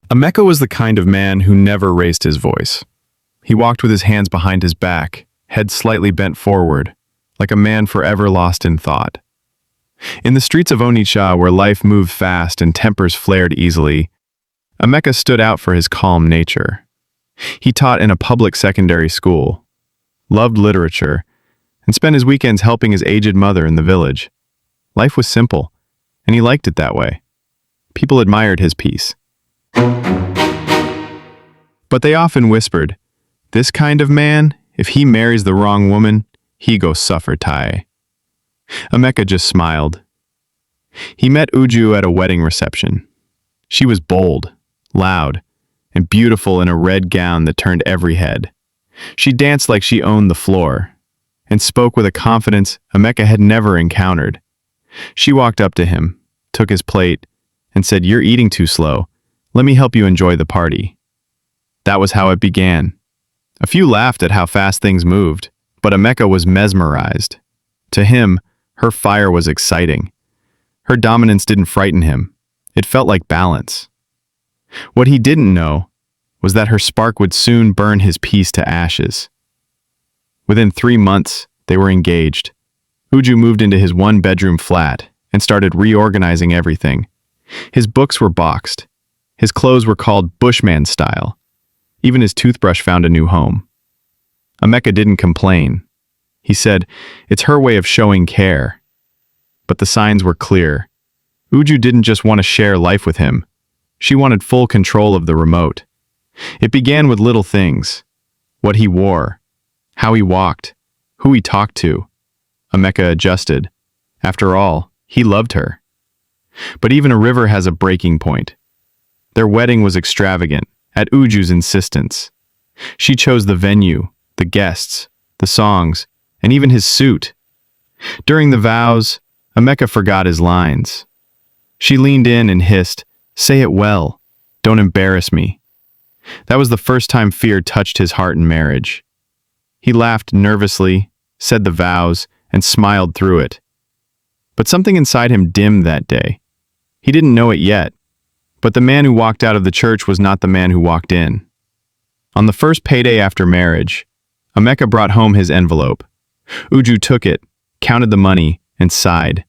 Emeka was the kind of man who never raised his voice. He walked with his hands behind his back, head slightly bent forward, like a man forever lost in thought. In the streets of Onitsha, where life moved fast and tempers flared easily, Emeka stood out for his calm nature. He taught in a public secondary school, loved literature, and spent his weekends helping his aged mother in the village. Life was simple, and he liked it that way. People admired his peace. But they often whispered, "This kind of man, if he marries the wrong woman, he go suffer tie." Emeka just smiled. He met Uju at a wedding reception. She was bold, loud, and beautiful in a red gown that turned every head. She danced like she owned the floor, and spoke with a confidence Emeka had never encountered. She walked up to him, took his plate, and said, "You're eating too slow. Let me help you enjoy the party." That was how it began. A few laughed at how fast things moved, but Emeka was mesmerized. To him, her fire was exciting. Her dominance didn't frighten him. It felt like balance. What he didn't know was that her spark would soon burn his peace to ashes. Within 3 months, they were engaged. Uju moved into his one-bedroom flat and started reorganizing everything. His books were boxed. His clothes were called Bushman style. Even his toothbrush found a new home. Emeka didn't complain. He said, "It's her way of showing care." But the signs were clear. Uju didn't just want to share life with him. She wanted full control of the remote. It began with little things. What he wore, how he walked, who he talked to. Emeka adjusted. After all, he loved her. But even a river has a breaking point. Their wedding was extravagant, at Uju's insistence. She chose the venue, the guests, the songs, and even his suit. During the vows, Emeka forgot his lines. She leaned in and hissed, "Say it well. Don't embarrass me." That was the first time fear touched his heart in marriage. He laughed nervously, said the vows, and smiled through it. But something inside him dimmed that day. He didn't know it yet, but the man who walked out of the church was not the man who walked in. On the first payday after marriage, Emeka brought home his envelope. Uju took it, counted the money, and sighed.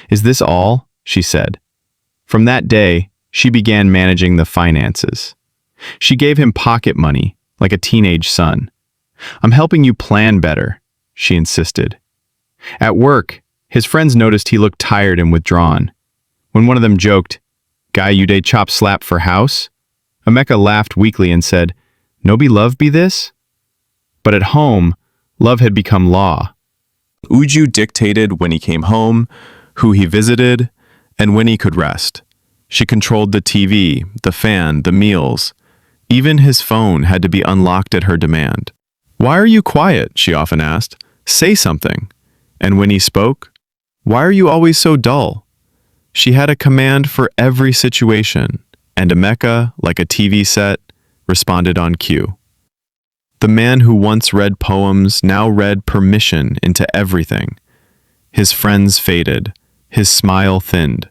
"Is this all?" she said. From that day, she began managing the finances. She gave him pocket money, like a teenage son. "I'm helping you plan better," she insisted. At work, his friends noticed he looked tired and withdrawn. When one of them joked, "Guy you dey chop slap for house?" Emeka laughed weakly and said, "No be love be this?" But at home, love had become law. Uju dictated when he came home, who he visited, and when he could rest. She controlled the TV, the fan, the meals. Even his phone had to be unlocked at her demand. "Why are you quiet?" she often asked. "Say something." And when he spoke, "Why are you always so dull?" She had a command for every situation, and Emeka, like a TV set, responded on cue. The man who once read poems now read permission into everything. His friends faded, his smile thinned.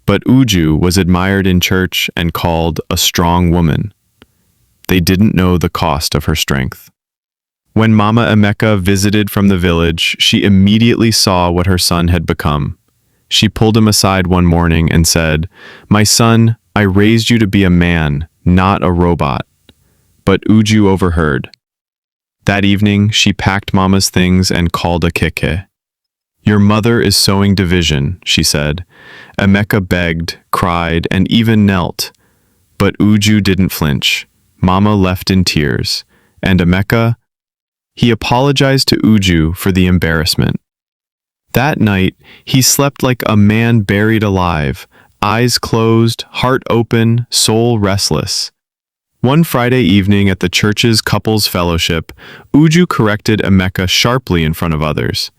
But Uju was admired in church and called a strong woman. They didn't know the cost of her strength. When Mama Emeka visited from the village, she immediately saw what her son had become. She pulled him aside one morning and said, "My son, I raised you to be a man, not a robot." But Uju overheard. That evening, she packed Mama's things and called Akeke. "Your mother is sowing division," she said. Emeka begged, cried, and even knelt. But Uju didn't flinch. Mama left in tears. And Emeka? He apologized to Uju for the embarrassment. That night, he slept like a man buried alive, eyes closed, heart open, soul restless. One Friday evening at the church's couples fellowship, Uju corrected Emeka sharply in front of others.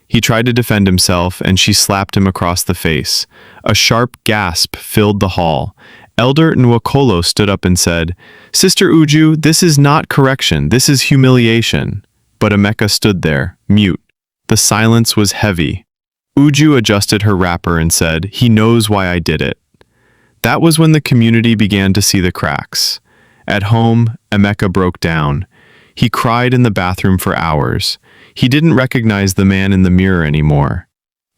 He tried to defend himself, and she slapped him across the face. A sharp gasp filled the hall. Elder Nwokolo stood up and said, "Sister Uju, this is not correction, this is humiliation." But Emeka stood there, mute. The silence was heavy. Uju adjusted her wrapper and said, "He knows why I did it." That was when the community began to see the cracks. At home, Emeka broke down. He cried in the bathroom for hours. He didn't recognize the man in the mirror anymore.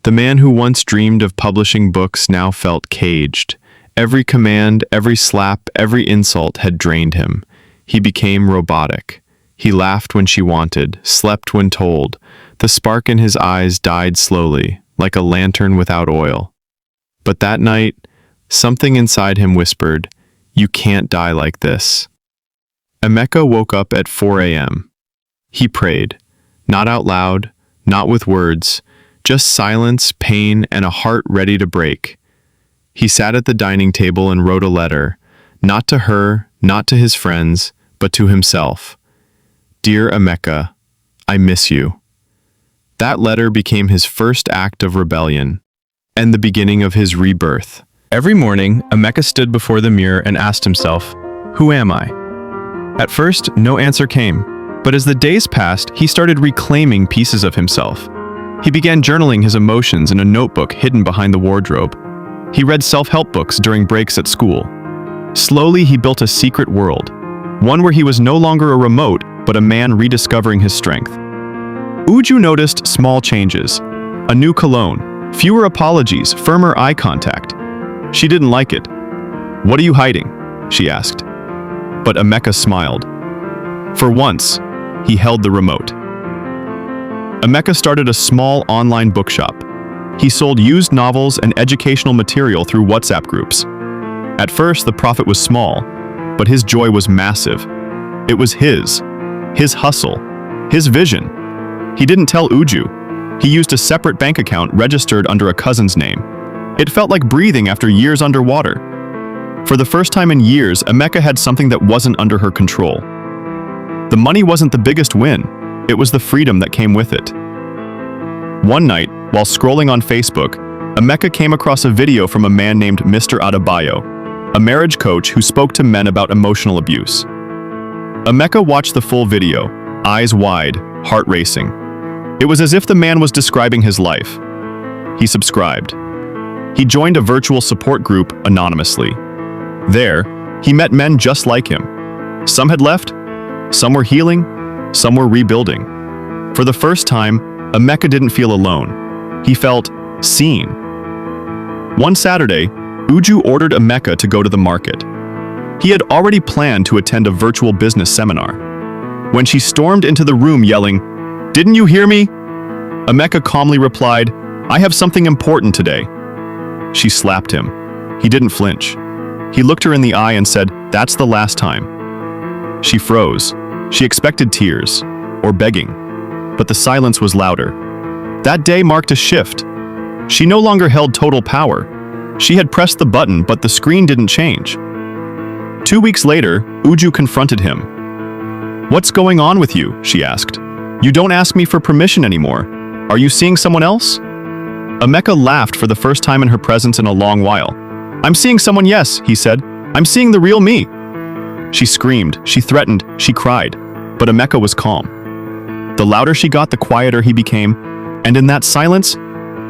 The man who once dreamed of publishing books now felt caged. Every command, every slap, every insult had drained him. He became robotic. He laughed when she wanted, slept when told. The spark in his eyes died slowly, like a lantern without oil. But that night, something inside him whispered, "You can't die like this." Emeka woke up at 4 a.m. He prayed, not out loud, not with words, just silence, pain, and a heart ready to break. He sat at the dining table and wrote a letter, not to her, not to his friends, but to himself. "Dear Emeka, I miss you." That letter became his first act of rebellion, and the beginning of his rebirth. Every morning, Emeka stood before the mirror and asked himself, "Who am I?" At first, no answer came, but as the days passed, he started reclaiming pieces of himself. He began journaling his emotions in a notebook hidden behind the wardrobe. He read self-help books during breaks at school. Slowly, he built a secret world, one where he was no longer a remote, but a man rediscovering his strength. Uju noticed small changes. A new cologne, fewer apologies, firmer eye contact. She didn't like it. "What are you hiding?" she asked. But Emeka smiled. For once, he held the remote. Emeka started a small online bookshop. He sold used novels and educational material through WhatsApp groups. At first, the profit was small, but his joy was massive. It was his hustle, his vision. He didn't tell Uju. He used a separate bank account registered under a cousin's name. It felt like breathing after years underwater. For the first time in years, Emeka had something that wasn't under her control. The money wasn't the biggest win. It was the freedom that came with it. One night, while scrolling on Facebook, Emeka came across a video from a man named Mr. Adebayo, a marriage coach who spoke to men about emotional abuse. Emeka watched the full video, eyes wide, heart racing. It was as if the man was describing his life. He subscribed. He joined a virtual support group anonymously. There, he met men just like him. Some had left, some were healing, some were rebuilding. For the first time, Emeka didn't feel alone. He felt seen. One Saturday, Uju ordered Emeka to go to the market. He had already planned to attend a virtual business seminar. When she stormed into the room yelling, "Didn't you hear me?" Emeka calmly replied, "I have something important today." She slapped him. He didn't flinch. He looked her in the eye and said, "That's the last time." She froze. She expected tears, or begging, but the silence was louder. That day marked a shift. She no longer held total power. She had pressed the button, but the screen didn't change. 2 weeks later, Uju confronted him. "What's going on with you?" she asked. "You don't ask me for permission anymore. Are you seeing someone else?" Emeka laughed for the first time in her presence in a long while. "I'm seeing someone, yes," he said. "I'm seeing the real me." She screamed, she threatened, she cried, but Emeka was calm. The louder she got, the quieter he became, and in that silence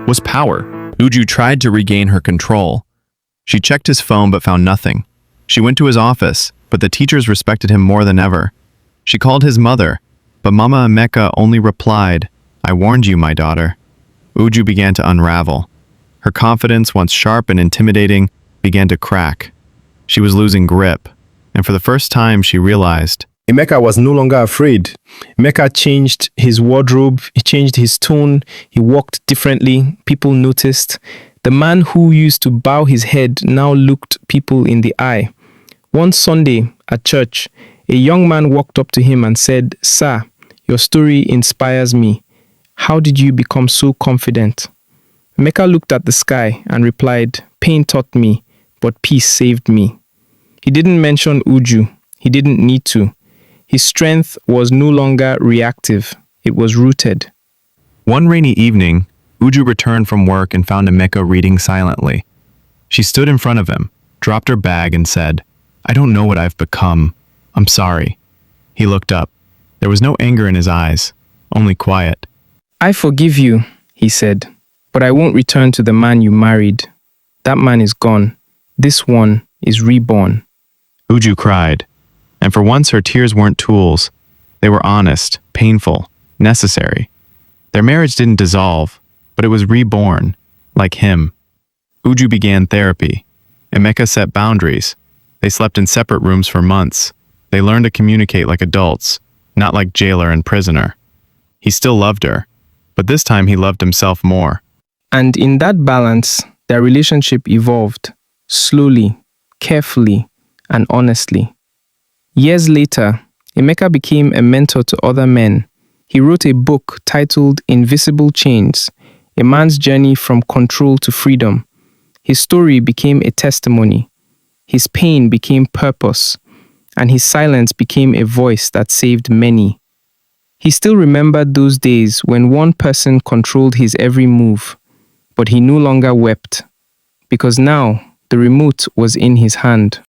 was power. Uju tried to regain her control. She checked his phone but found nothing. She went to his office, but the teachers respected him more than ever. She called his mother, but Mama Emeka only replied, "I warned you, my daughter." Uju began to unravel. Her confidence, once sharp and intimidating, began to crack. She was losing grip, and for the first time she realized Emeka was no longer afraid. Emeka changed his wardrobe, he changed his tone, he walked differently, people noticed. The man who used to bow his head now looked people in the eye. One Sunday at church, a young man walked up to him and said, "Sir, your story inspires me. How did you become so confident?" Emeka looked at the sky and replied, "Pain taught me, but peace saved me." He didn't mention Uju. He didn't need to. His strength was no longer reactive. It was rooted. One rainy evening, Uju returned from work and found Emeka reading silently. She stood in front of him, dropped her bag and said, "I don't know what I've become. I'm sorry." He looked up. There was no anger in his eyes, only quiet. "I forgive you," he said, "but I won't return to the man you married. That man is gone. This one is reborn. Uju cried, and for once her tears weren't tools. They were honest, painful, necessary. Their marriage didn't dissolve, but it was reborn, like him. Uju began therapy. Emeka set boundaries. They slept in separate rooms for months. They learned to communicate like adults, not like jailer and prisoner. He still loved her, but this time he loved himself more. And in that balance, their relationship evolved, slowly, carefully, and honestly. Years later, Emeka became a mentor to other men. He wrote a book titled Invisible Chains, A Man's Journey from Control to Freedom. His story became a testimony. His pain became purpose, and his silence became a voice that saved many. He still remembered those days when one person controlled his every move, but he no longer wept, because now the remote was in his hand.